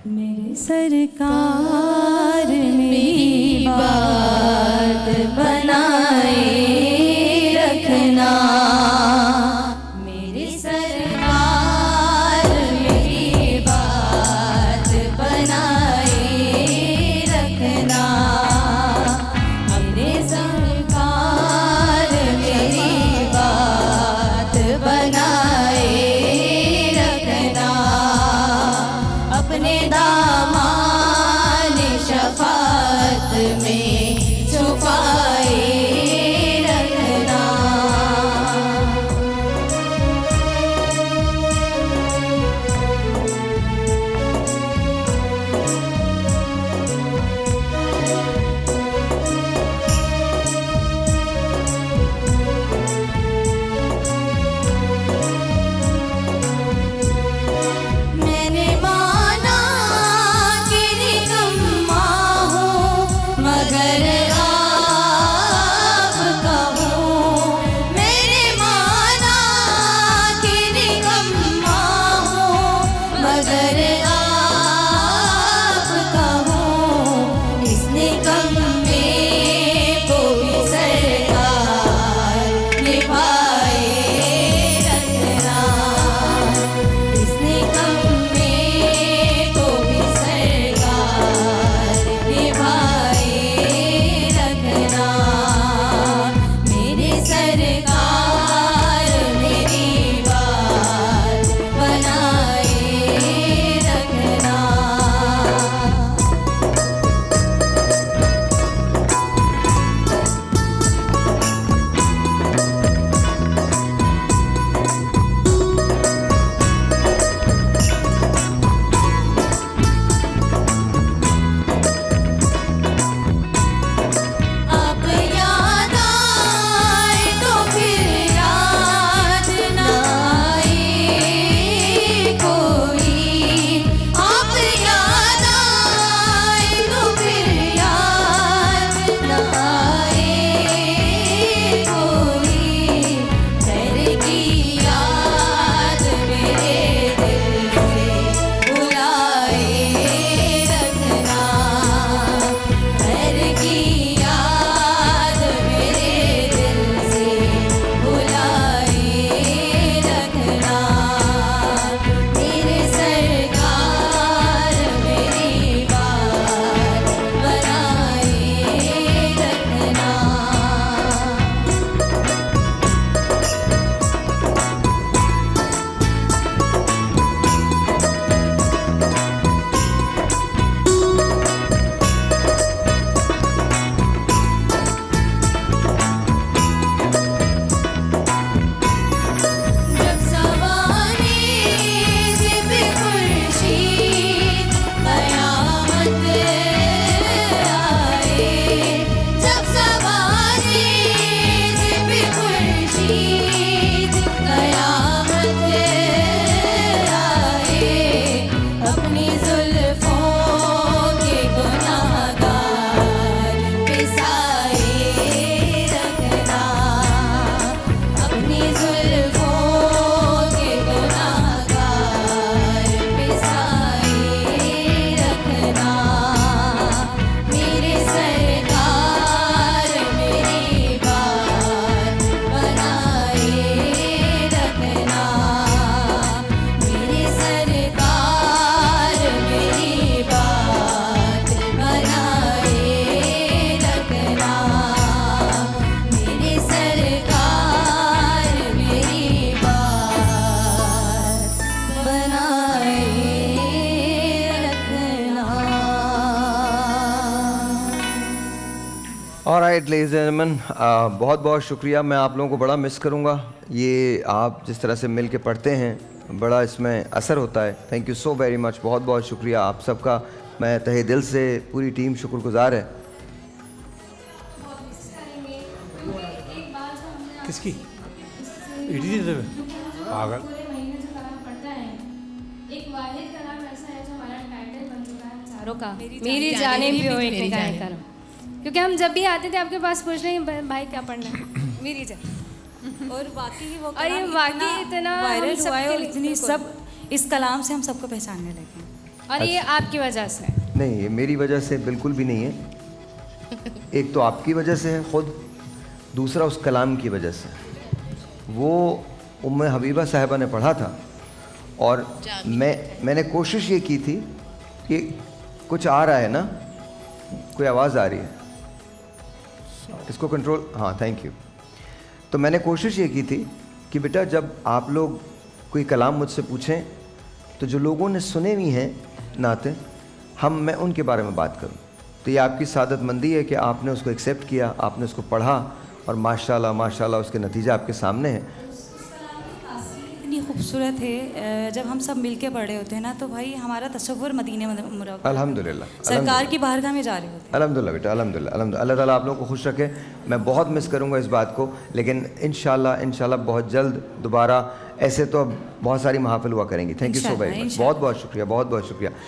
मेरे सरकार मेरी बात बनाए रखना, मेरे सरकार मेरी बात बनाए रखना, मेरे सरकार मेरी बात बनाए रखना, अपने दामान शफाअत में छुपाए रखना। मैंने माना कि निकम्मा हूँ मगर आपका हूँ, मैंने माना कि निकम्मा हूँ मगर आपका हूँ, इस निकम्मे को भी सरकार निभाए रखना, इस निकम्मे को भी सरकार निभाए रखना, मेरे सरकार मेरी बात बनाए रखना। आप याद आए तो फिर याद न आए कोई, आप याद आए तो फिर याद न आए कोई, खैर की याद मेरे दिल से बुलाए रखना, खैर की याद मेरे दिल से बुलाए रखना, मेरे सरकार मेरी बात बनाए रखना। जब सवारी ज़िद खुर्शीद क़यामत आए, जब सवारी ज़िद खुर्शीद क़यामत आए, अपनी ज़ुल्फ़ों के गुनाहगार पिसाए रखना, अपनी ज़ुल्फ़ों के गुनाहगार पिसाए रखना, मेरे सरकार मेरी बात बनाए रखना, मेरे सरकार मेरी बात बनाए रखना, मेरे सरकार मेरी बात बनाए रखना। ऑलराइट लेडीज एंड जेंटलमैन, बहुत बहुत शुक्रिया। मैं आप लोगों को बड़ा मिस करूँगा। ये आप जिस तरह से मिल के पढ़ते हैं, बड़ा इसमें असर होता है। Thank you so very much. बहुत बहुत शुक्रिया आप सबका। मैं तहे दिल से, पूरी टीम शुक्रगुजार है। किसकी एडिटर पागल। पूरे महीने जो कलाम पढ़ता है, एक वाहिद कलाम ऐसा है जो हमारा टाइटल बन चुका है चारों का, मेरी जाने भी हो एक निगाह करम, क्योंकि हम जब भी आते थे आपके पास पूछ रहे हैं भाई क्या पढ़ना है, मेरी जान। और वाकई वो और ये वाकई इतना वायरल हम हुआ है और सबके इतनी लिए- सब इस कलाम से हम सबको पहचानने लगे हैं। और ये आपकी वजह से है। नहीं, ये मेरी वजह से बिल्कुल भी नहीं है। एक तो आपकी वजह से है खुद, दूसरा उस कलाम की वजह से। वो उम्मे हबीबा साहिबा ने पढ़ा था और मैंने कोशिश ये की थी कि कुछ आ रहा है ना, कोई आवाज़ आ रही है, इसको कंट्रोल, हाँ थैंक यू। तो मैंने कोशिश ये की थी कि बेटा जब आप लोग कोई कलाम मुझसे पूछें तो जो लोगों ने सुने हुई हैं नाते, मैं उनके बारे में बात करूं। तो ये आपकी सादतमंदी है कि आपने उसको एक्सेप्ट किया, आपने उसको पढ़ा और माशाल्लाह माशाल्लाह उसके नतीजे आपके सामने हैं। इतनी खूबसूरत है, जब हम सब मिलके पढ़े होते हैं ना तो भाई हमारा तसव्वुर मदीने में मुरव्वत, अल्हम्दुलिल्लाह, सरकार की बारगाह में जा रहे होते हैं। अल्हम्दुलिल्लाह बेटा, अल्हम्दुलिल्लाह, अल्हम्दुलिल्लाह। अल्लाह ताला आप लोगों को खुश रखे। मैं बहुत मिस करूँगा इस बात को, लेकिन इंशाल्लाह बहुत जल्द दोबारा ऐसे तो अब बहुत सारी महफिल हुआ करेंगी। Thank you so very much, बहुत बहुत शुक्रिया, बहुत बहुत शुक्रिया।